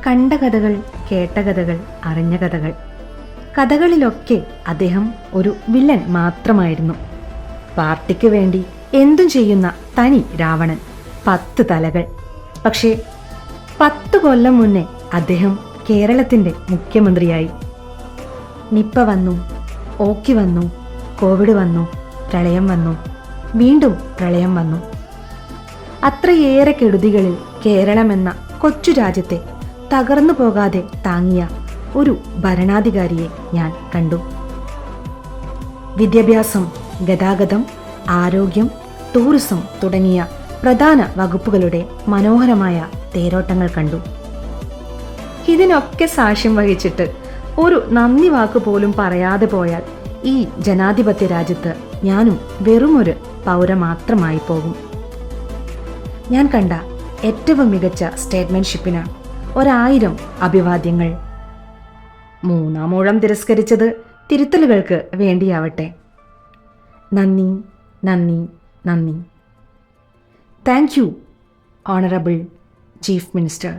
കണ്ട കഥകൾ, കേട്ട കഥകൾ, അറിഞ്ഞ കഥകൾ. കഥകളിലൊക്കെ അദ്ദേഹം ഒരു വില്ലൻ മാത്രമായിരുന്നു. പാർട്ടിക്ക് വേണ്ടി എന്തും ചെയ്യുന്ന തനി രാവണൻ, 10 തലകൾ. പക്ഷേ 10 കൊല്ലം മുന്നേ അദ്ദേഹം കേരളത്തിൻ്റെ മുഖ്യമന്ത്രിയായി. നിപ്പ വന്നു, ഓക്കി വന്നു, കോവിഡ് വന്നു, പ്രളയം വന്നു, വീണ്ടും പ്രളയം വന്നു. അത്രയേറെ കെടുതികളിൽ കേരളമെന്ന കൊച്ചു രാജ്യത്തെ തകർന്നു പോകാതെ താങ്ങിയ ഒരു ഭരണാധികാരിയെ ഞാൻ കണ്ടു. വിദ്യാഭ്യാസം, ഗതാഗതം, ആരോഗ്യം, ടൂറിസം തുടങ്ങിയ പ്രധാന വകുപ്പുകളുടെ മനോഹരമായ തേരോട്ടങ്ങൾ കണ്ടു. ഇതിനൊക്കെ സാക്ഷ്യം വഹിച്ചിട്ട് ഒരു നന്ദി വാക്ക് പോലും പറയാതെ പോയാൽ ഈ ജനാധിപത്യ രാജ്യത്ത് ഞാനും വെറുമൊരു പൗര മാത്രമായി പോകും. ഞാൻ കണ്ട ഏറ്റവും മികച്ച സ്റ്റേറ്റ്മെൻഷിപ്പിന് 1000 അഭിവാദ്യങ്ങൾ. 3-ാം ഊഴം തിരസ്കരിച്ചത് തിരുത്തലുകൾക്ക് വേണ്ടിയാവട്ടെ. നന്ദി, നന്ദി, നന്ദി. Thank you, honourable chief minister.